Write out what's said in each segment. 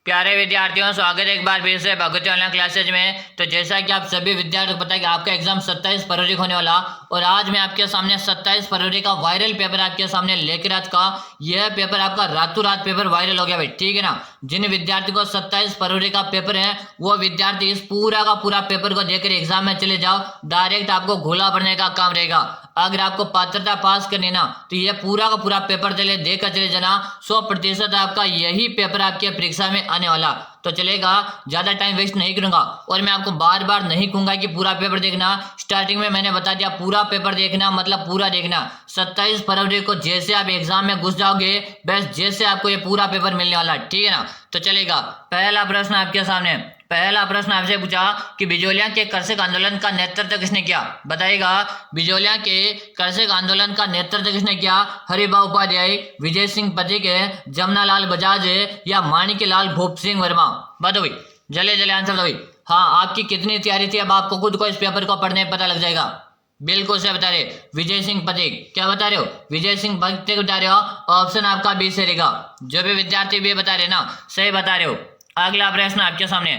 प्यारे विद्यार्थियों, स्वागत है एक बार फिर से भगवती ऑनलाइन क्लासेज में। तो जैसा कि आप सभी विद्यार्थियों को पता है कि आपका एग्जाम 27 फरवरी को होने वाला, और आज मैं आपके सामने 27 फरवरी का वायरल पेपर आपके सामने लेकर आज का यह पेपर आपका रातों रात पेपर वायरल हो गया भाई, ठीक है ना। जिन विद्यार्थी को 27 फरवरी का पेपर है वो विद्यार्थी इस पूरा का पूरा पेपर को देकर एग्जाम में चले जाओ, डायरेक्ट आपको घोला भरने का काम रहेगा। अगर आपको पात्रता पास करनी ना तो ये पूरा का पूरा पेपर चले देकर चले जाना, 100% आपका यही पेपर आपके परीक्षा में आने वाला। तो चलेगा, ज्यादा टाइम वेस्ट नहीं करूंगा और मैं आपको बार बार नहीं कहूंगा कि पूरा पेपर देखना। स्टार्टिंग में मैंने बता दिया पूरा पेपर देखना मतलब पूरा देखना। 27 फरवरी को जैसे आप एग्जाम में घुस जाओगे बस जैसे आपको ये पूरा पेपर मिलने वाला, ठीक है ना। तो चलेगा, पहला प्रश्न आपके सामने। पहला प्रश्न आपसे पूछा कि बिजोलिया के कृषक आंदोलन का नेतृत्व किसने किया, बताइएगा। बिजोलिया के कृषक आंदोलन का नेतृत्व किसने किया? हरिभाऊ उपाध्याय, विजय सिंह पथिक, जमनालाल बजाज या माणिक्यलाल भूप सिंह वर्मा? बताओ भाई, जल्दी जल्दी आंसर दो भाई। हाँ, आपकी कितनी तैयारी थी अब आपको खुद को इस पेपर को पढ़ने पता लग जाएगा। बिल्कुल सही बता रहे, विजय सिंह पथिक। क्या बता रहे हो? विजय सिंह पथिक बता रहे हो। ऑप्शन आपका बी से रहेगा। जो भी विद्यार्थी भी बता रहे ना सही बता रहे हो। अगला प्रश्न आपके सामने।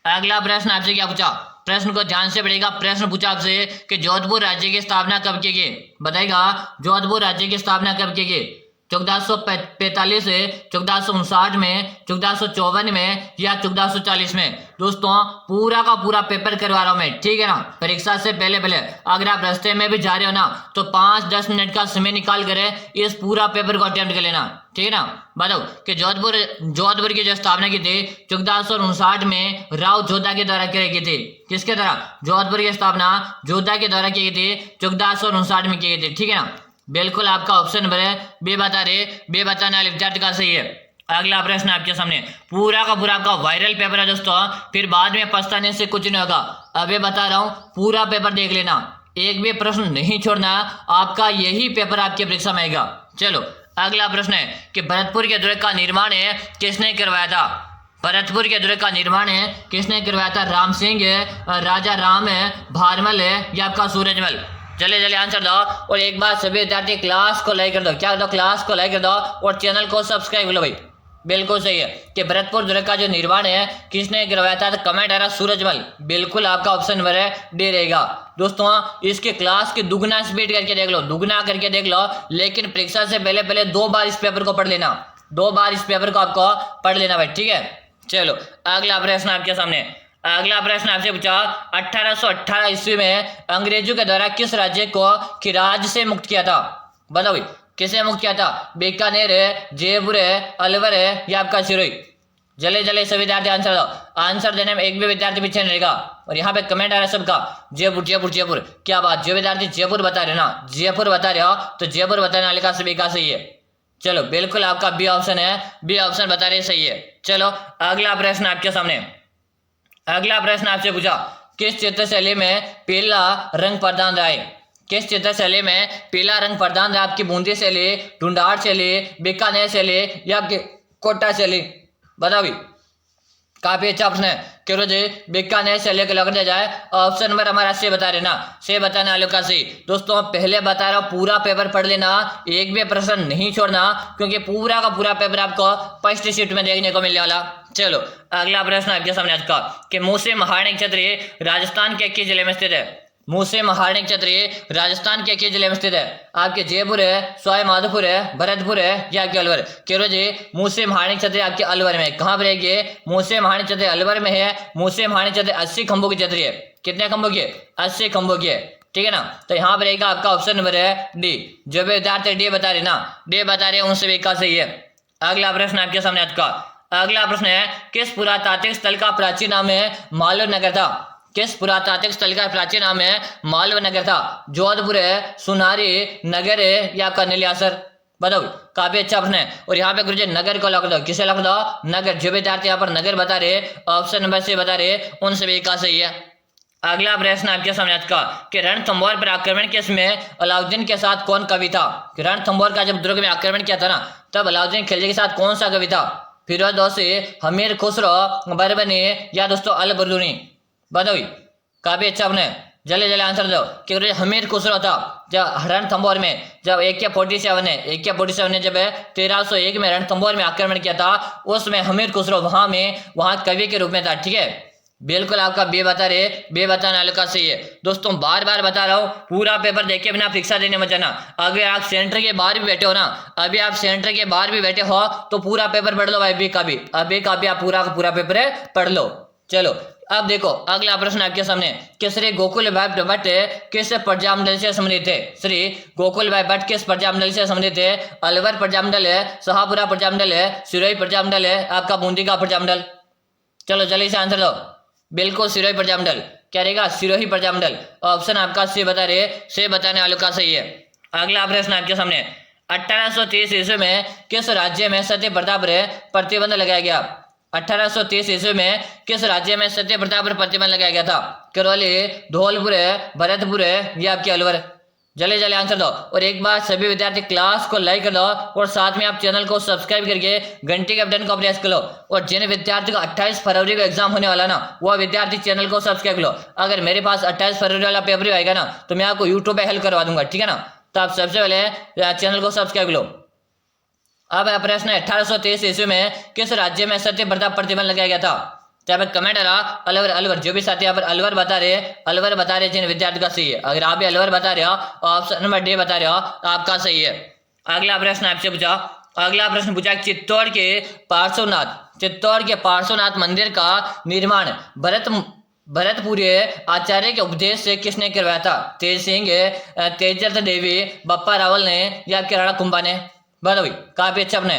अगला प्रश्न आपसे क्या पूछा? प्रश्न को ध्यान से पढ़ेगा। प्रश्न पूछा आपसे कि जोधपुर राज्य की स्थापना कब की गई, बताएगा। जोधपुर राज्य की स्थापना कब की गई? 1445 है, 1459 में, 1454 में या 1440 में? दोस्तों पूरा का पूरा पेपर करवा रहा हूं मैं, ठीक है ना। परीक्षा से पहले पहले अगर आप रास्ते में भी जा रहे हो ना तो 5-10 मिनट का समय निकाल कर इस पूरा पेपर को अटेम्प्ट कर लेना, ठीक है ना। बताओ कि जोधपुर की जो स्थापना की थी 1459 में राव जोधा के द्वारा की थी। किसके द्वारा? जोधपुर की स्थापना जोधा के द्वारा की गई थी, 1459 में की गई थी, ठीक है ना। बिल्कुल आपका ऑप्शन नंबर है बी बता रहे। बी बताने वाले विद्यार्थी का सही है। अगला प्रश्न आपके सामने। पूरा का पूरा आपका वायरल पेपर है दोस्तों, फिर बाद में पछताने से कुछ नहीं होगा। अभी बता रहा हूं पूरा पेपर देख लेना, एक भी प्रश्न नहीं छोड़ना, आपका यही पेपर आपकी परीक्षा में आएगा। चलो अगला प्रश्न है कि भरतपुर के दुर्ग का निर्माण है किसने करवाया था? भरतपुर के दुर्ग का निर्माण है किसने करवाया था? राम सिंह है, राजा राम है, भारमल है या आपका सूरजमल? चले चले आंसर दो। और एक बार सभी विद्यार्थी क्लास को लाइक कर दो। क्या कर दो? क्लास को लाइक कर दो और चैनल को सब्सक्राइब कर लो भाई। बिल्कुल सही है कि भरतपुर दुर्ग का जो निर्माण है किसने करवाया था? तो कमेंट आ रहा सूरजमल। बिल्कुल आपका ऑप्शन नंबर है डी रहेगा। दोस्तों इसके क्लास की दुगना स्पीड करके देख लो, दुगना करके देख लो, लेकिन परीक्षा से पहले पहले 2 बार इस पेपर को पढ़ लेना, 2 बार इस पेपर को आपको पढ़ लेना भाई, ठीक है। चलो अगला प्रश्न आपके सामने। अगला प्रश्न आपसे पूछा 1818 ईस्वी में अंग्रेजों के द्वारा किस राज्य को खिराज से मुक्त किया था? बताओ भाई, किसे मुक्त किया था? बीकानेर है, जयपुर है, अलवर है या आपका सिरोही? जल्दी जल्दी सभी विद्यार्थी आंसर दो। आंसर देने में एक भी विद्यार्थी पीछे नहीं रहेगा। और यहाँ पे कमेंट आ रहा है सबका जयपुर जयपुर जयपुर। क्या बात, जो विद्यार्थी जयपुर बता रहे ना, जयपुर बता रहे हो तो जयपुर बताने वाले का सभी का सही है। चलो बिल्कुल आपका बी ऑप्शन है, बी ऑप्शन बता रहे सही है। चलो अगला प्रश्न आपके सामने। अगला प्रश्न आपसे पूछा किस चित्रशैली में पीला रंग प्रदान रहा है? किस चित्रशैली में पीला रंग प्रदान रहा? आपकी बूंदी शैली, ढूंढाड़ शैली, बीकानेर शैली या कोटा शैली? बताओ भी, काफी अच्छा प्रश्न है। क्यों जी बीकानेर शैली को लगने जाए। ऑप्शन नंबर हमारा से बता रहे ना, से बताने वालों का सही। दोस्तों पहले बता रहा हूँ पूरा पेपर पढ़ लेना, एक भी प्रश्न नहीं छोड़ना, क्योंकि पूरा का पूरा पेपर आपको फर्स्ट शिफ्ट में देखने को मिलने वाला। चलो अगला प्रश्न आपके सामने आज का कि मूसे महाराणी क्षेत्र राजस्थान के किस जिले में स्थित है? मूसे महाराणी क्षेत्र राजस्थान के किस जिले में स्थित है? आपके जयपुर है, सवाई माधोपुर है, भरतपुर है या आपके अलवर? केरो जी मूसे महाराणी क्षेत्र आपके अलवर में। कहाँ पर रहेगी? मूसे महाराणी क्षेत्र अलवर में है। मूसे महाराणी क्षेत्र 80 खंभों की क्षेत्र है। कितने खंभों की? 80 खंभों की है, ठीक है ना। तो यहाँ पर रहेगा आपका ऑप्शन नंबर है डी। जो भी विद्यार्थी डी बता रहे ना, डी बता रहे उनसे भी का सही है। अगला प्रश्न आपके सामने आज का। अगला प्रश्न है किस पुरातात्विक स्थल का प्राचीन नाम है मालव नगर था? किस पुरातात्विक स्थल का प्राचीन नाम है मालव नगर था? जोधपुर है, सुनारी, नगर है या आपका नीलियासर? बताओ, काफी अच्छा प्रश्न है। और यहाँ पे गुरुजी नगर को लग दो। किसे लग दो? नगर। जो विद्यार्थी यहाँ पर नगर बता रहे ऑप्शन नंबर से बता रहे उन सभी का सही है। अगला प्रश्न आपके सामने आज का कि रणथंभौर पर आक्रमण के समय अलाउद्दीन के साथ कौन कवि था? रणथंभौर का जब दुर्ग में आक्रमण किया था ना तब अलाउद्दीन खिलजी के साथ कौन सा कवि था? फिरोजदौसी, हमीर खुसरो, बरबनी या दोस्तों अल बर्दुनी? बताओ, काफी अच्छा आपने जल्दी जल्दी आंसर दो कि हमीर खुसरो था जब रणथंभौर में, जब AK-47 ने जब 1301 में रणथंभौर में आक्रमण किया था, उसमें हमीर खुसरो वहां कवि के रूप में था। ठीक है, बिल्कुल आपका बे बता रहे, बे बताने वाले का सही है। दोस्तों बार बार बता रहा हूँ, पूरा पेपर देखे बिना परीक्षा देने मत जाना। अगर आप सेंटर के बाहर भी बैठे हो ना, अभी आप सेंटर के बाहर भी बैठे हो तो पूरा पेपर पढ़ लो भाई, अभी का भी आप पूरा का पूरा पेपर पढ़ लो। चलो अब देखो अगला प्रश्न आपके सामने कि श्री गोकुल भाई भट्ट किस प्रजामंडल से संबंधित थे? श्री गोकुल भाई भट्ट किस प्रजामंडल से संबंधित है? अलवर प्रजामंडल है, शाहपुरा प्रजामंडल है, सिरोही प्रजामंडल है, आपका बूंदी का प्रजामंडल। चलो जल्दी से आंसर दो। बिल्कुल सिरोही प्रजामंडल, क्या रहेगा? सिरोही प्रजामंडल। ऑप्शन आपका सी बता रहे, से बताने वालों का सही है। अगला प्रश्न आपके सामने 1830 ईस्वी में किस राज्य में सत्य प्रथा पर प्रतिबंध लगाया गया? 1830 ईस्वी में किस राज्य में सत्य प्रथा पर प्रतिबंध लगाया गया था? करौली, धौलपुर, भरतपुर या आपके अलवर? जल्दी जल्दी आंसर दो। और एक बार सभी विद्यार्थी क्लास को लाइक कर दो और साथ में आप चैनल को सब्सक्राइब करके घंटे के बटन को प्रेस कर लो। और जिन विद्यार्थी को 28 फरवरी को एग्जाम होने वाला ना, वो विद्यार्थी चैनल को सब्सक्राइब कर लो। अगर मेरे पास 28 फरवरी वाला पेपर आएगा ना, तो मैं आपको यूट्यूब पे हेल्प करवा दूंगा। ठीक है ना, तो आप सबसे पहले चैनल को सब्सक्राइब कर लो। अब प्रश्न है 1830 ईस्वी में किस राज्य में सत्य प्रथा प्रतिबंध लगाया गया था? यहाँ पे कमेंट आ रहा अलवर, जो भी साथी यहाँ पर अलवर बता रहे जिन विद्यार्थी का सही है। अगर आप भी अलवर बता रहे हो, ऑप्शन नंबर डी बता रहे हो, तो आपका सही है। अगला प्रश्न आपसे पूछा चित्तौड़ के पार्श्वनाथ मंदिर का निर्माण भरतपुरी आचार्य के उपदेश से किसने करवाया था? तेज सिंह, तेजत देवी, बप्पा रावल ने या किराड़ा कुंभा ने? बताओ काफी अच्छा अपने,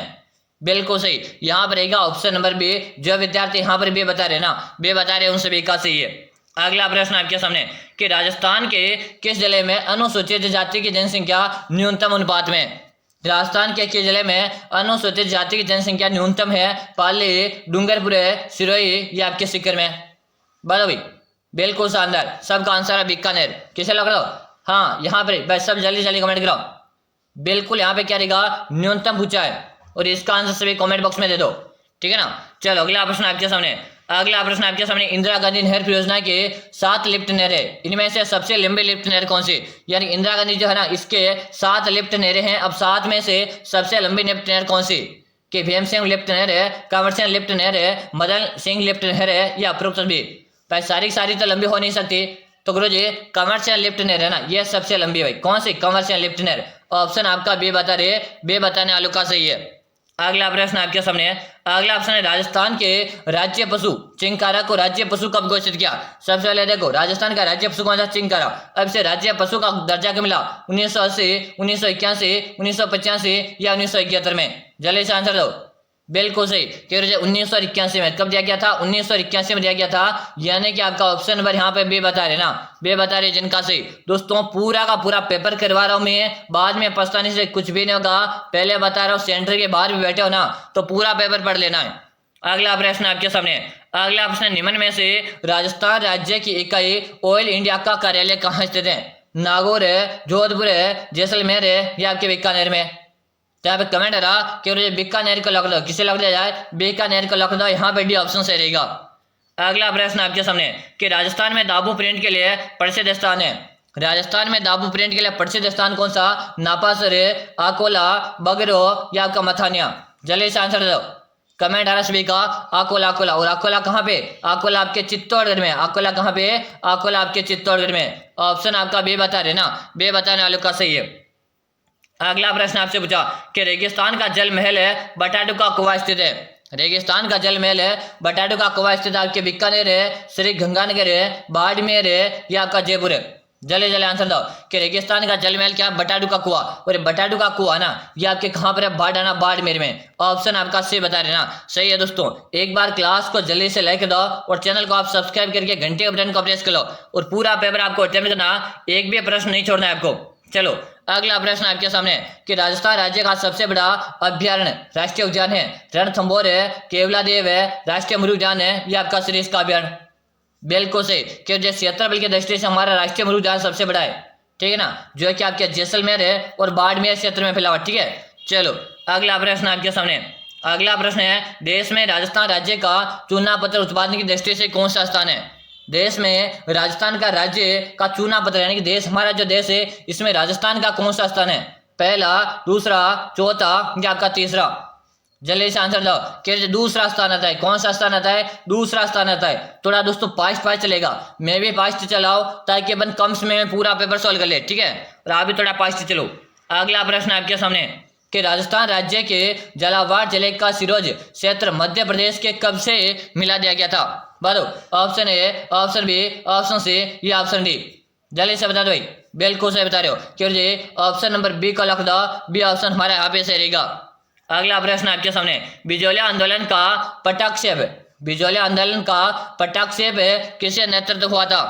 बिल्कुल सही। यहाँ पर रहेगा ऑप्शन नंबर बी। जो विद्यार्थी यहाँ पर बी बता रहे उन सभी का सही है। अगला प्रश्न आपके सामने कि राजस्थान के किस जिले में अनुसूचित जाति की जनसंख्या न्यूनतम अनुपात में? राजस्थान के किस जिले में अनुसूचित जाति की जनसंख्या न्यूनतम है? पाली, डूंगरपुर, सिरोही या आपके सीकर में? बताओ भाई, बिल्कुल शानदार, सबका आंसर है बीकानेर। किसे लग रहा हो? हाँ यहाँ पर बस सब जल्दी जल्दी कमेंट करो। बिल्कुल यहाँ पे क्या रहेगा? न्यूनतम पूछा है और इसका आंसर सभी कमेंट बॉक्स में दे दो। ठीक है ना, चलो अगला प्रश्न आपके सामने इंदिरा गांधी नहर परियोजना के 7 लिफ्ट नहरें, इनमें से सबसे लंबी लिफ्ट नहर कौन सी? यानी इंदिरा गांधी जो है ना, इसके 7 लिफ्ट नहरें हैं। अब 7 में से सबसे लंबी लिफ्ट नहर कौन सी? कि भीम सिंह लिफ्ट नहर है, कंवर सिंह लिफ्ट नहर है, मदन सिंह लिफ्ट नहर है या उपरोक्त भी? भाई सारी तो लंबी हो नहीं सकती, तो गुरु जी कंवर सिंह लिफ्ट नहर है ना, ये सबसे लंबी है भाई। कौन सी? कंवर सिंह लिफ्ट नहर। ऑप्शन आपका बी बता रहे, बे बताने वालों का सही है। अगला प्रश्न आपके सामने है, अगला ऑप्शन है राजस्थान के राज्य पशु चिंकारा को राज्य पशु कब घोषित किया? सबसे पहले देखो राजस्थान का राज्य पशु कौन सा? चिंकारा। अब से राज्य पशु का दर्जा कब मिला? 1980, 1981, 1985 या 1971 में? जल्दी से आंसर दो। बिल्कुल सही, 1981 में। कब दिया गया था? 1981 में दिया गया था। यानी कि आपका ऑप्शन नंबर यहाँ पे बे बता रहे ना, बे बता रहे जिनका सही। दोस्तों पूरा का पूरा पेपर करवा रहा हूँ मैं, बाद में पछताने से कुछ भी नहीं होगा। पहले बता रहा हूँ, सेंटर के बाहर भी बैठे हो ना, तो पूरा पेपर पढ़ लेना है। अगला प्रश्न आपके सामने, अगला प्रश्न निम्न में से राजस्थान राज्य की इकाई ऑयल इंडिया का कार्यालय कहाँ स्थित है? नागौर है, जोधपुर है, जैसलमेर है या आपके बीकानेर में? यहाँ पे कमेंट आ रहा कि बीकानेर को लग दो। किसे लग दिया जाए? बीकानेर को लग दो। यहाँ पे डी ऑप्शन सही रहेगा। अगला प्रश्न आपके सामने कि राजस्थान में दाबू प्रिंट के लिए प्रसिद्ध स्थान है। राजस्थान में दाबू प्रिंट के लिए प्रसिद्ध स्थान कौन सा? नापासर, अकोला, बगरो या आपका मथानिया? जल्दी से आंसर दो। कमेंट आ रहा सभी का अकोला। और अकोला कहाँ पे? अकोला आपके चित्तौड़गढ़ में। अकोला कहाँ पे? अकोला आपके चित्तौड़गढ़ में। ऑप्शन आपका बे बता रहे ना, बे बताने वालों का सही है। अगला प्रश्न आपसे पूछा कि रेगिस्तान का जल महल है बटाडू का कुआ स्थित है। रेगिस्तान का जल महल है बटाडू का कुआ स्थित आपके बीकानेर है, श्री गंगानगर है, बाड़मेर है या आपका जयपुर है? जल्दी जल्दी आंसर दो कि रेगिस्तान का जल महल क्या? बटाडू का कुआ। और बटाडू का कुआ ना, ये आपके कहाँ पर है? बाड़ाना, बाड़मेर में। ऑप्शन आपका सही बता रहे ना, सही है। दोस्तों एक बार क्लास को जल्दी से लाइक दो और चैनल को आप सब्सक्राइब करके घंटे के बटन को प्रेस कर लो और पूरा पेपर आपको अटेम्प्ट करना, एक भी प्रश्न नहीं छोड़ना है आपको। चलो अगला प्रश्न आपके सामने कि राजस्थान राज्य का सबसे बड़ा अभ्यारण्य राष्ट्रीय उद्यान है। रणथंभौर है, केवलादेव है, राष्ट्रीय मृग उद्यान है या आपका सरिस्का का अभ्यारण्य? बिल्कुल सही, क्योंकि क्षेत्रफल की दृष्टि से हमारा राष्ट्रीय मृग उद्यान सबसे बड़ा है। ठीक है ना, जो है कि आपके जैसलमेर है और बाड़मेर क्षेत्र में फैला हुआ। ठीक है, चलो अगला प्रश्न आपके सामने, अगला प्रश्न है देश में राजस्थान राज्य का चूना पत्थर उत्पादन की दृष्टि से कौन सा स्थान है? देश में राजस्थान का राज्य का चुनाव पत्र, यानी कि देश, हमारा जो देश है इसमें राजस्थान का कौन सा स्थान है, पहला, दूसरा, चौथा या आपका तीसरा? जल्दी से आंसर दो कि दूसरा स्थान आता है। कौन सा स्थान आता है? दूसरा स्थान आता है। थोड़ा दोस्तों फास्ट फास्ट चलेगा, मैं भी फास्ट चलाओ ताकि अपन कम समय में पूरा पेपर सॉल्व कर ले, ठीक है? और आप भी थोड़ा फास्ट चलो। अगला प्रश्न आपके सामने कि राजस्थान राज्य के झालावाड़ जिले का सिरोंज क्षेत्र मध्य प्रदेश के कब से मिला दिया गया था? बताओ, option A, option B, option C या ऑप्शन डी? जल्दी से बता दो भाई। बिल्कुल सही बता रहे हो क्योंकि ऑप्शन नंबर बी को लिख दो, बी ऑप्शन हमारा यहाँ पे सही रहेगा। अगला प्रश्न आपके सामने, बिजोलिया आंदोलन का पटाक्षेप, बिजोलिया आंदोलन का पटाक्षेप किसे नेतृत्व हुआ था?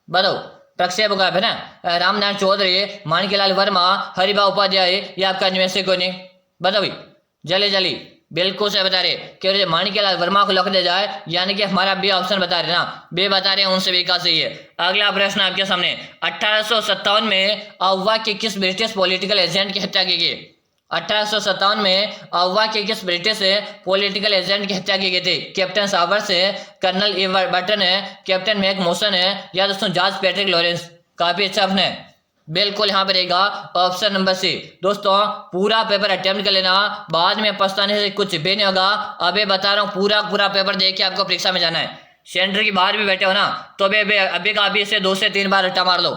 बताओ, प्रक्षेप का है ना, रामनारायण चौधरी, माणिकलाल वर्मा, हरिभाऊ उपाध्याय या आपका इनमें से कोई नहीं? बताओ भाई जल्दी जल्दी। बिल्कुल से बता रहे कि माणिकलाल वर्मा को लिख दिया जाए, यानी कि हमारा बी ऑप्शन बता रहे ना, बी बता रहे हैं, उनसे भी का सही है। अगला प्रश्न आपके सामने, 1857 में अहुवा के किस ब्रिटिश पॉलिटिकल एजेंट की हत्या की गई? 1857 में अहुवा के किस ब्रिटिश पॉलिटिकल एजेंट की हत्या की गई थी? कैप्टन सावर्स है, कर्नल एवर्टन है, कैप्टन मैक मोसन है या दोस्तों जॉर्ज पैट्रिक लॉरेंस? काफी अच्छा आपने, बिल्कुल यहाँ पे रहेगा ऑप्शन नंबर सी। दोस्तों पूरा पेपर अटेम्प्ट कर लेना, बाद में पछताने से कुछ भी नहीं होगा। अभी बता रहा हूँ पूरा पेपर देख के आपको परीक्षा में जाना है। सेंटर की बाहर भी बैठे हो ना तो अभी का अभी इसे 2 से 3 बार रट्टा मार लो।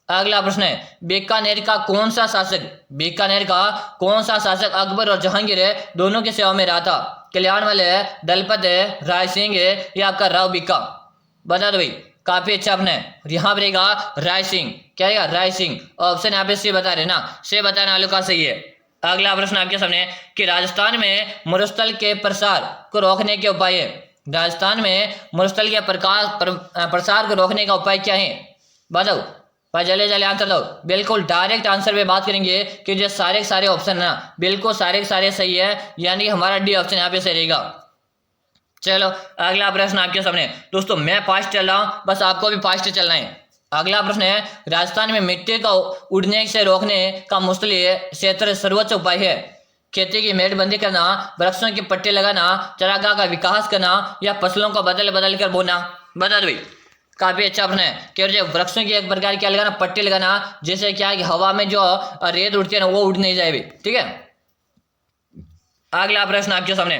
अगला प्रश्न है, बीकानेर का कौन सा शासक, बीकानेर का कौन सा शासक अकबर और जहांगीर दोनों की सेवा में रहा था? कल्याणमल है, दलपत है, राय सिंह है या आपका राव बीका? बता दो भाई। काफी अच्छा आपने, यहाँ पर रहेगा राय सिंह। क्या रहेगा? राय सिंह। ऑप्शन यहाँ पे सी बता रहे ना, से बताने वालों का सही है। अगला प्रश्न आपके सामने कि राजस्थान में मरुस्थल के प्रसार को रोकने के उपाय है, राजस्थान में मरुस्थल के प्रसार को रोकने का उपाय क्या है? बताओ भाई जल्दी जल्दी आंसर दो। बिल्कुल डायरेक्ट आंसर पे बात करेंगे कि जो सारे ऑप्शन ना बिल्कुल सारे सही है, यानी हमारा डी ऑप्शन यहाँ पे सही रहेगा। चलो अगला प्रश्न आपके सामने। दोस्तों मैं फास्ट चल रहा हूँ, बस आपको भी फास्ट चलना है। अगला प्रश्न है, राजस्थान में मिट्टी का उड़ने से रोकने का मुस्तलिह क्षेत्र सर्वोच्च उपाय है? खेती की मेड़बंदी करना, वृक्षों की पट्टी लगाना, चारागाह का विकास करना या फसलों को बदल बदल कर बोना? बता दो भाई। काफी अच्छा प्रश्न है कि जो वृक्षों की एक प्रकार क्या लगाना, पट्टी लगाना, जैसे क्या है कि हवा में जो रेत उड़ती है ना वो उड़ नहीं जाए, ठीक है? अगला प्रश्न आपके सामने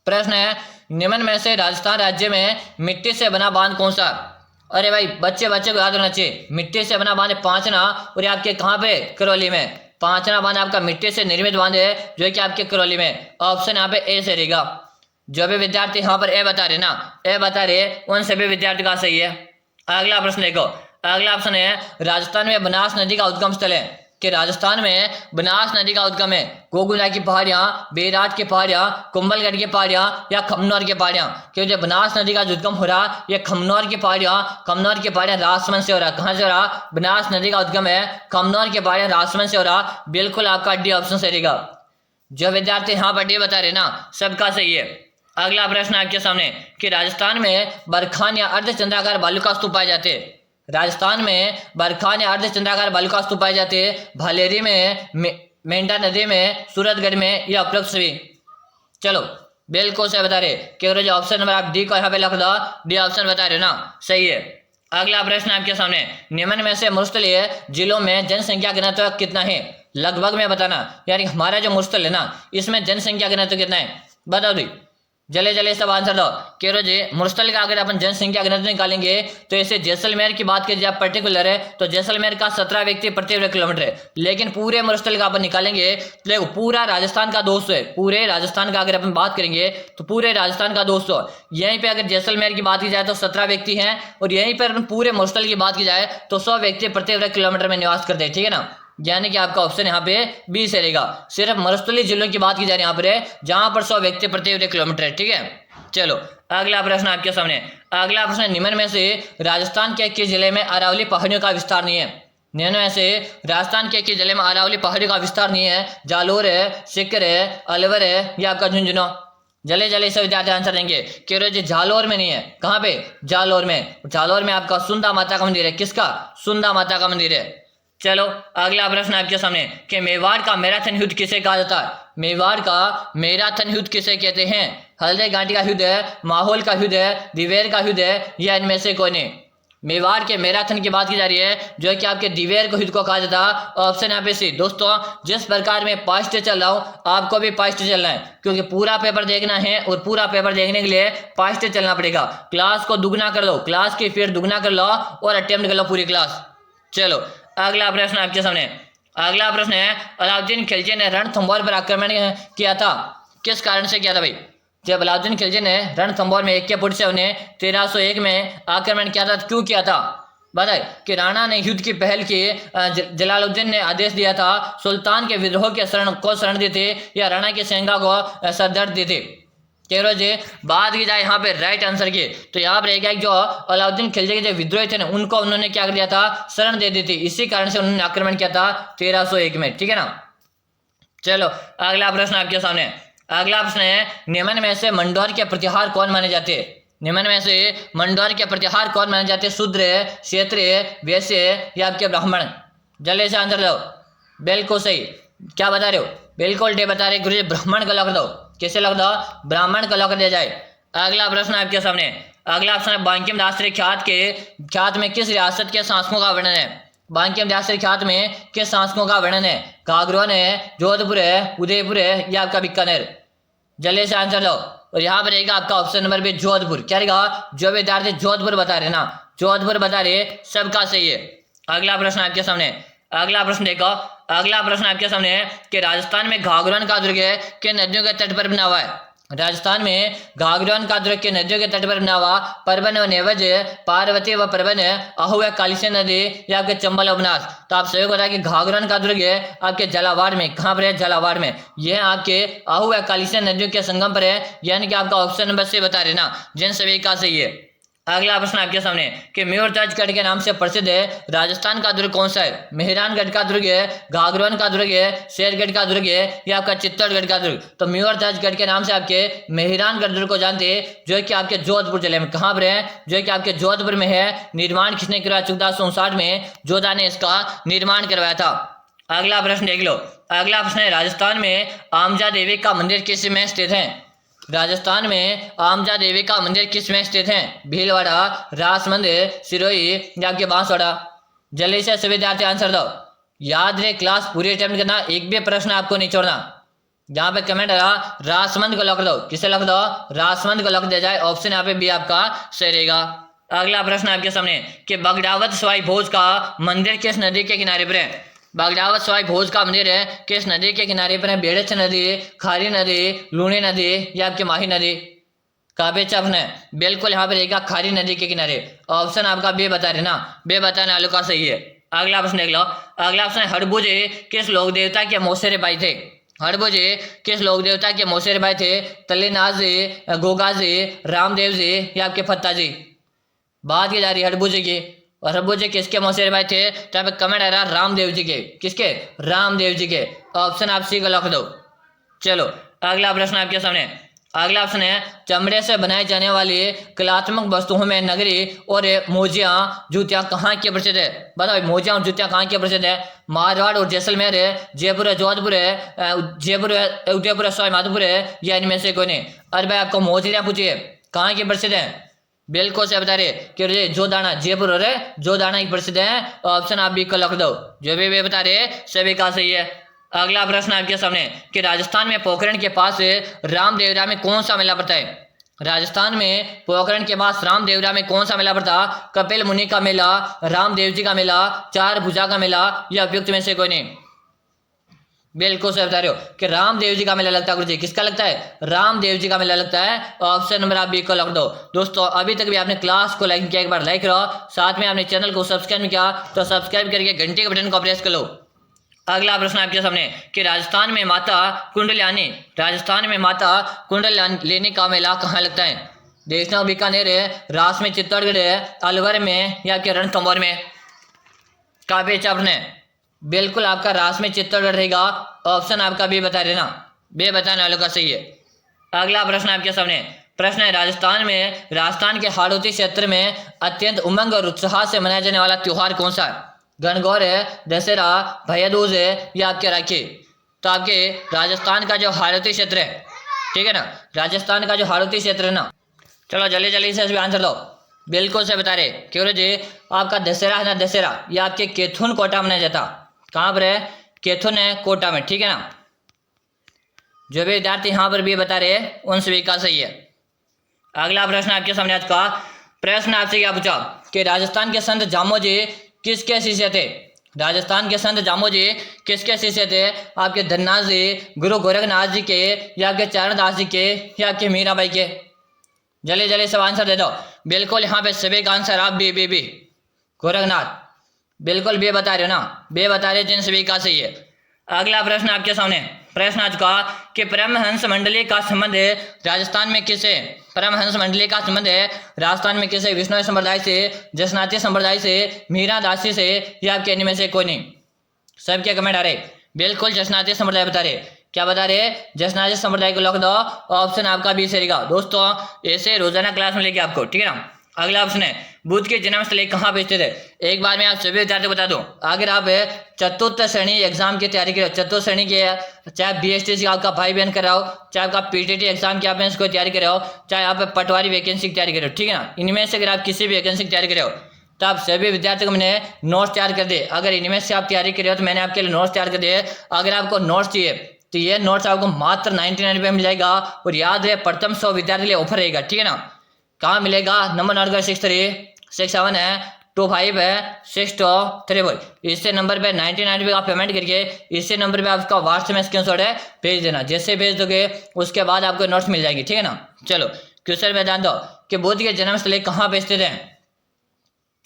प्रश्न है, निम्न में से राजस्थान राज्य में मिट्टी से बना बांध कौन सा? अरे भाई बच्चे को याद रखना चाहिए, मिट्टी से बना बांध है पांचना, और ये आपके कहाँ पे? करौली में। पांचना बांध आपका मिट्टी से निर्मित बांध है जो कि आपके करौली में। ऑप्शन यहाँ पे ए से रहेगा। जो भी विद्यार्थी यहाँ पर ए बता रहे ना, ए बता रहे, उन सभी विद्यार्थी का सही है। अगला प्रश्न देखो, अगला ऑप्शन है, राजस्थान में बनास नदी का उद्गम स्थल है कि राजस्थान में बनास नदी का उद्गम है गोगुंडा की पहाड़ियां, बेराट की पहाड़ियां, कुंभलगढ़ की पहाड़ियां या खमनौर की पहाड़ियां? क्योंकि जो बनास नदी का उद्गम हो रहा ये खमनौर की पहाड़ियां राजसमंद से हो रहा। कहां से हो रहा? बनास नदी का उद्गम है खमनौर की पहाड़ियां राजसमंद से हो रहा। बिल्कुल आपका डी ऑप्शन सही रहेगा। जो विद्यार्थी यहाँ पर डी बता रहे ना सबका सही है। अगला प्रश्न आपके सामने कि राजस्थान में बरखान या अर्धचंद्राकार बालू का स्तूप पाए जाते हैं। राजस्थान में बरखान या अर्धचंद्राकार बालू का स्तूप पाए जाते हैं भालेरी में, मेंढा नदी में, सूरतगढ़ में या उपरोक्त सभी? चलो बिल्कुल सही बता रहे कि ऑप्शन नंबर आप डी को यहाँ पे लिख दो, डी ऑप्शन बता रहे हो ना, सही है। अगला प्रश्न आपके सामने, निम्न में से मुस्तलिह जिलों में जनसंख्या घनत्व कितना है? लगभग में बताना, यानी हमारा जो मुस्तलिह है ना इसमें जनसंख्या घनत्व कितना है? बताओ दी जले सब आंसर दो। केरो जी मुस्तल का अगर अपन जनसंख्या घनत्व निकालेंगे तो ऐसे जैसलमेर की बात की जाए पर्टिकुलर है तो जैसलमेर का 17 व्यक्ति प्रति वर्ग किलोमीटर है, लेकिन पूरे मुस्तल का अपन निकालेंगे तो देखो पूरा राजस्थान का 200 है। पूरे राजस्थान का अगर अपन बात करेंगे तो पूरे राजस्थान का 200। यहीं पे अगर जैसलमेर की बात की जाए तो 17 व्यक्ति हैं, और यहीं पर अपन पूरे मुस्तल की बात की जाए तो 100 व्यक्ति प्रति वर्ग किलोमीटर में निवास करते हैं, ठीक है ना? यानी कि आपका ऑप्शन यहाँ पे बी से रहेगा। सिर्फ मरुस्थलीय जिलों की बात की जा रही है यहाँ पर जहां पर 100 व्यक्ति प्रति वर्ग किलोमीटर है, ठीक है? चलो अगला प्रश्न आपके सामने। अगला प्रश्न, निम्न में से राजस्थान के किस जिले में अरावली पहाड़ियों का विस्तार नहीं है? निम्न में से राजस्थान के किस जिले में अरावली पहाड़ियों का विस्तार नहीं है? जालोर है, सीकर है, अलवर है या आपका झुंझुनू? जले सब विद्यार्थी आंसर देंगे कि जी जालोर में नहीं है। कहाँ पे? जालोर में। जालोर में आपका सुंदा माता का मंदिर है। किसका? सुंदा माता का मंदिर है। चलो अगला प्रश्न आपके सामने कि मेवाड़ का मैराथन युद्ध किसे कहा जाता है? मेवाड़ का मैराथन युद्ध किसे कहते हैं? हल्दी घाटी का युद्ध है, माहौल का युद्ध है, दिवेर का युद्ध है, या इनमें से कोई नहीं। मेवाड़ के मैराथन की बात की जा रही है, जो कि आपके दिवेर को युद्ध को कहा जाता है। ऑप्शन यहाँ पे सी। दोस्तों जिस प्रकार मैं फास्ट चल रहा हूँ, आपको भी फास्ट चलना है, क्योंकि पूरा पेपर देखना है और पूरा पेपर देखने के लिए फास्ट चलना पड़ेगा। क्लास को दुगना कर लो, क्लास की फिर दुगना कर लो और अटेम्प्ट कर लो पूरी क्लास। चलो अगला प्रश्न आपके सामने। अगला प्रश्न है, अलाउद्दीन खिलजी ने रणथंभौर पर आक्रमण किया था, किस कारण से किया था भाई? जब अलाउद्दीन खिलजी ने रणथंभौर में 1 के फुट से उन्हें 1301 में आक्रमण किया था, क्यों किया था? बताए कि राणा ने युद्ध की पहल की, जलालुद्दीन ने आदेश दिया था, सुल्तान के विद्रोह के शरण दी थी, या राणा की सेना को सरदर्द दी थी? कह जी बात की जाए यहाँ पे राइट आंसर की, तो यहाँ पर एक जो अलाउद्दीन खिलजी के जो विद्रोही थे ना, उनको उन्होंने क्या कर दिया था? शरण दे दी थी, इसी कारण से उन्होंने आक्रमण किया था 1301 में। ठीक है ना। चलो अगला प्रश्न आपके सामने। अगला प्रश्न है, निम्न में से मंडोर के प्रतिहार कौन माने जाते हैं? निम्न में से मंडोर के प्रतिहार कौन माने जाते हैं? शूद्र, क्षत्रिय, वैश्य या आपके ब्राह्मण? जल्दी से आंसर दो। बिल्कुल सही। क्या बता रहे हो? बिल्कुल डे बता रहे गुरु, ब्राह्मण का लॉक दो। कैसे लॉक दो? ब्राह्मण का लॉक दिया जाए। अगला प्रश्न आपके सामने। अगला प्रश्न है, बांकिम दासरी ख्यात में किस रियासत के शासकों का वर्णन है? बांकिम दासरी ख्यात में किस शासकों का वर्णन है? गागरोन है, जोधपुर है, उदयपुर है, या आपका बीकानेर? जल्दी से आंसर दो। और यहाँ पर रहेगा आपका ऑप्शन नंबर बी, जोधपुर। क्या रहेगा? जो विद्यार्थी जोधपुर बता रहे ना, जोधपुर बता रहे, सबका सही है। अगला प्रश्न आपके सामने। अगला प्रश्न देखो। अगला प्रश्न आपके सामने है कि राजस्थान में घाघरान का दुर्ग किन नदियों के तट पर बना हुआ है? राजस्थान में घाघरान का दुर्ग किन नदियों के तट पर बना हुआ? परबन व नेवज, पार्वती व परबन, अहू व कालीसी नदी, या आपके चंबल व बनास? तो आप सभी को पता है कि घाघरान का दुर्ग है आपके झालावाड़ में। कहाँ पर है? झालावाड़ में। यह आपके अहू व कालीसी नदियों के संगम पर है, यानी कि आपका ऑप्शन नंबर से बता रहे ना, जिन सभी का सही है। अगला प्रश्न आपके सामने कि म्यूरताजगढ़ के नाम से प्रसिद्ध है राजस्थान का दुर्ग कौन सा है? मेहरानगढ़ का दुर्ग है, घाघरान का दुर्ग है, शेरगढ़ का दुर्ग है, या आपका चित्तौड़गढ़ का दुर्ग? तो म्यूरताजगढ़ के नाम से आपके मेहरानगढ़ दुर्ग को जानते हैं, जो कि आपके जोधपुर जिले में। कहाँ पर है? जो कि आपके जोधपुर में है। निर्माण किसने करवाया? 1459 में जोधा ने इसका निर्माण करवाया था। अगला प्रश्न देख लो। अगला प्रश्न है, राजस्थान में आमजा देवी का मंदिर किस में स्थित है? राजस्थान में आमजा देवी का मंदिर किस में स्थित है? भीलवाड़ा, राजमंद, सिरोही, या आपके बांसवाड़ा? जल्दी से सभी विद्यार्थी आंसर दो। याद रहे क्लास पूरी अटेम्प्ट करना, एक भी प्रश्न आपको नहीं छोड़ना। यहाँ पे कमेंट रहा राजमंद को लॉक दो। किसे लॉक दो? राजमंद को लॉक दिया जाए। ऑप्शन यहाँ पे भी आपका सही रहेगा। अगला प्रश्न आपके सामने कि बगडावत सवाई भोज का मंदिर किस नदी के किनारे पर है? बगडावत सवाई भोज का मंदिर है किस नदी के किनारे पर है? बेड़च नदी, खारी नदी, लूणी नदी, या आपकी माही नदी? काफी चपन है। बिल्कुल यहाँ पे रहेगा खारी नदी के किनारे। ऑप्शन आपका बे बता रहे ना, बे बताने वालों का सही है। अगला प्रश्न देख लो। अगला प्रश्न, हड़बुज किस लोक देवता के मौसेरे भाई थे? हड़बुज किस लोक देवता के मौसेरे भाई थे? तल्लीनाथ जी, गोगा जी, रामदेव जी, या आपके फत्ता जी? बात की जा रही है हड़बुज की। और हड़बुज जी किसके मौसेरे भाई थे? तो यहाँ पे कमेंट आ रहा रामदेव जी के। किसके? रामदेव जी के। ऑप्शन आप सी को लॉक दो। चलो अगला प्रश्न आपके सामने। अगला प्रश्न है, चमड़े से बनाई जाने वाली कलात्मक वस्तुओं में नगरी और मोजियां जूतियां कहाँ की प्रसिद्ध है? बताओ मोजियां और जूतियां कहाँ की प्रसिद्ध है? मारवाड़ और जैसलमेर है, जयपुर है, जोधपुर है, जयपुर है, उदयपुर है, सवाई माधोपुर है, या इनमें से कोई नहीं? अरे भाई आपको मोजियां पूछिए कहाँ की प्रसिद्ध है? बिल्कुल से बता रहे कि जो दाना जयपुर हो रहे जो दाना की प्रसिद्ध है। ऑप्शन आप बी को लख दो। जो भी बता रहे सभी का सही है। अगला प्रश्न आपके सामने कि राजस्थान में पोखरण के पास रामदेवरा में कौन सा मेला पड़ता है? राजस्थान में पोखरण के पास रामदेवरा में कौन सा मेला पड़ता? कपिल मुनि का मेला, रामदेव जी का मेला, चार भुजा का मेला, या उपयुक्त में से कोई नहीं? बिल्कुल सही बता रहे हो कि रामदेव जी का मेला लगता है। गुरु जी किसका लगता है? रामदेव जी का मेला लगता है। ऑप्शन नंबर आप बी को लग दो। दोस्तों अभी तक भी आपने क्लास को लाइक किया, एक बार लाइक करो, साथ में आपने चैनल को सब्सक्राइब किया तो सब्सक्राइब करके घंटे के बटन को प्रेस कर लो। अगला प्रश्न आपके सामने कि राजस्थान में माता कुंडलियानी का मेला कहाँ लगता है? देशना बीकानेर है, रास में चित्तौड़गढ़ है, अलवर में, या के रणथंभौर में? काफी अच्छा प्रश्न है। बिल्कुल आपका रास में चित्तौड़गढ़ रहेगा। ऑप्शन आपका बी बता रहे ना, बे बताने वालों का सही है। अगला प्रश्न आपके सामने प्रश्न है, राजस्थान के हाड़ौती क्षेत्र में अत्यंत उमंग और उत्साह से मनाया जाने वाला त्योहार कौन सा है? गणगौर है, दशहरा, भैया दूज है, या आपके राखी? तो आपके राजस्थान का जो हाड़ौती क्षेत्र है ठीक है ना। राजस्थान का जो हाड़ौती क्षेत्र है ना, चलो जल्दी जल्दी से आंसर दो। बिल्कुल से बता रहे क्यों जी, आपका दशहरा है ना, दशहरा ये आपके कैथून कोटा में जाता। कहाँ पर है? कैथून है कोटा में, ठीक है ना। जो भी विद्यार्थी यहाँ पर भी बता रहे उन सभी का सही है। अगला प्रश्न आपके सामने आज का प्रश्न आपसे क्या पूछा कि राजस्थान के संत जामोजी किसके शिष्य थे? राजस्थान के संत जामोजी किसके शिष्य थे? आपके धननाथ जी, गुरु गोरखनाथ जी के, या आपके चरणदास जी के, या आपके मीराबाई के? जल्दी जल्दी सब आंसर दे दो। बिल्कुल यहाँ पे सभी का आंसर आप बी गोरखनाथ, बिल्कुल बे बता रहे हो ना, बे बता रहे जिन सभी का सही है। अगला प्रश्न आपके सामने प्रश्न आज का कि परमहंस मंडली का संबंध राजस्थान में किसे? परमहंस मंडली का संबंध है राजस्थान में किसे? विष्णु संप्रदाय से, जसनाती संप्रदाय से, मीरा दासी से, या आपके इनमें से कोई नहीं? सबके कमेंट आ रहे बिल्कुल जसनाती संप्रदाय बता रहे। क्या बता रहे? जसनाती संप्रदाय को लॉक दो, ऑप्शन आपका बी से रहेगा। दोस्तों ऐसे रोजाना क्लास में लेके आपको, ठीक है ना। अगला ऑप्शन है बुद्ध के जन्म स्थल कहाँ पे स्थित है? एक बार मैं आप सभी विद्यार्थियों को बता दूं, अगर आप चतुर्थ श्रेणी एग्जाम की तैयारी कर रहे हो, चतुर्थ श्रेणी की, चाहे BST आपका भाई बहन कर रहा हो, चाहे आपका PTT एग्जाम की आप इसको तैयारी कर रहे हो, चाहे आप पटवारी वैकेंसी की तैयारी कर रहे हो, ठीक है ना। इनमें से अगर आप किसी भी वैकेंसी की तैयारी कर रहे हो तो आप सभी विद्यार्थियों को मैंने नोट्स तैयार कर दिए। अगर इनमें से आप तैयारी कर रहे हो तो मैंने आपके लिए नोट्स तैयार कर दिए। अगर आपको नोट्स चाहिए तो ये नोट्स आपको मात्र 99 रुपये मिल जाएगा। और याद रहे प्रथम 100 विद्यार्थी लिए ऑफर रहेगा, ठीक है ना। कहाँ मिलेगा? नंबर नोट कर 6367 है 25 है 6234। इससे नंबर पे 99 रुपये का पेमेंट करके इससे नंबर पे आपका व्हाट्सएप में स्क्रीनशॉट है भेज देना। जैसे भेज दोगे उसके बाद आपको नोट्स मिल जाएगी, ठीक है ना। चलो क्वेश्चन में जान दो कि बुद्ध के जन्म स्थल कहाँ पे स्थित है?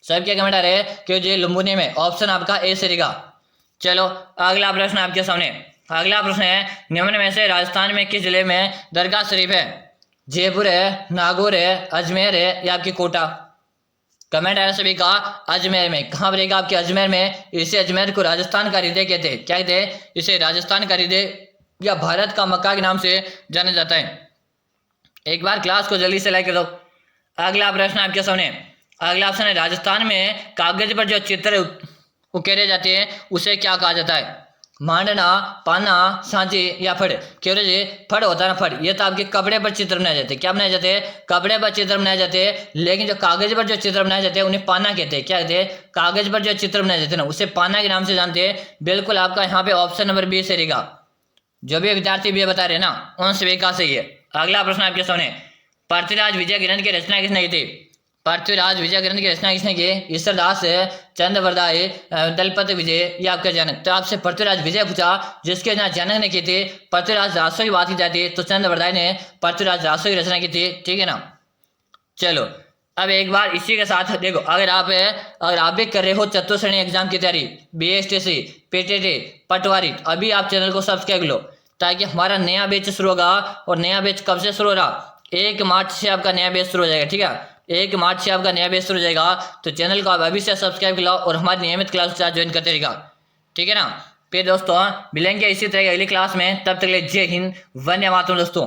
सबके कमेंट आ रहे हैं कि जी लुम्बिनी में, ऑप्शन आपका ए से रहेगा। चलो अगला प्रश्न आपके सामने। अगला प्रश्न है निम्न में से राजस्थान में किस जिले में दरगाह शरीफ है? जयपुर है, नागौर है, अजमेर है, या आपकी कोटा? कमेंट आया सभी का अजमेर में। कहाँ रहेगा? आपके अजमेर में। इसे अजमेर को राजस्थान का हृदय कहते हैं। क्या कहते हैं? इसे राजस्थान का हृदय या भारत का मक्का के नाम से जाना जाता है। एक बार क्लास को जल्दी से लाइक कर दो। अगला प्रश्न आपके सामने। अगला ऑप्शन है राजस्थान में कागज पर जो चित्र उकेरे जाते हैं उसे क्या कहा जाता है? मांडना, पाना, सांची, या फड़? क्यों जी फड़ होता है ना, फड़। ये तो आपके कपड़े पर चित्र बनाए जाते हैं। क्या बनाए जाते हैं? कपड़े पर चित्र बनाए जाते हैं। लेकिन जो कागज पर जो चित्र बनाए जाते हैं उन्हें पाना कहते हैं। क्या कहते हैं? कागज पर जो चित्र बनाए जाते हैं ना उसे पाना के नाम से जानते हैं। बिल्कुल आपका यहाँ पे ऑप्शन नंबर बी से रहेगा। जो भी विद्यार्थी भी बता रहे ना उन सभी का सही है। अगला प्रश्न आपके सामने। पृथ्वीराज विजय ग्रंथ की रचना किसने की थी? पृथ्वीराज विजय ग्रंथ की रचना किसने की? ईश्वरदास, चंद्रवरदाय, दलपत विजय, या आपका जनक? तो आपसे पृथ्वीराज विजय पूछा जिसके ना जनक ने की थी पृथ्वीराज रासो की बात की जाती है तो चंद्रवरदाय ने पृथ्वीराज रासो की रचना की थी, ठीक है ना। चलो अब एक बार इसी के साथ देखो, अगर आप भी कर रहे हो चतुर्थ श्रेणी एग्जाम की तैयारी, BSTC, PTT, पटवारी, अभी आप चैनल को सब्सक्राइब लो ताकि हमारा नया बैच शुरू होगा। और नया बैच कब से शुरू हो रहा? 1 मार्च से आपका नया बैच शुरू हो जाएगा, ठीक है। 1 मार्च से आपका नया बैच शुरू हो जाएगा। तो चैनल को आप अभी से सब्सक्राइब कर लो और हमारी नियमित क्लास के साथ ज्वाइन करते रहेगा, ठीक है ना। फिर दोस्तों मिलेंगे इसी तरह की अगली क्लास में। तब तक के लिए जय हिंद, वंदे मातरम दोस्तों।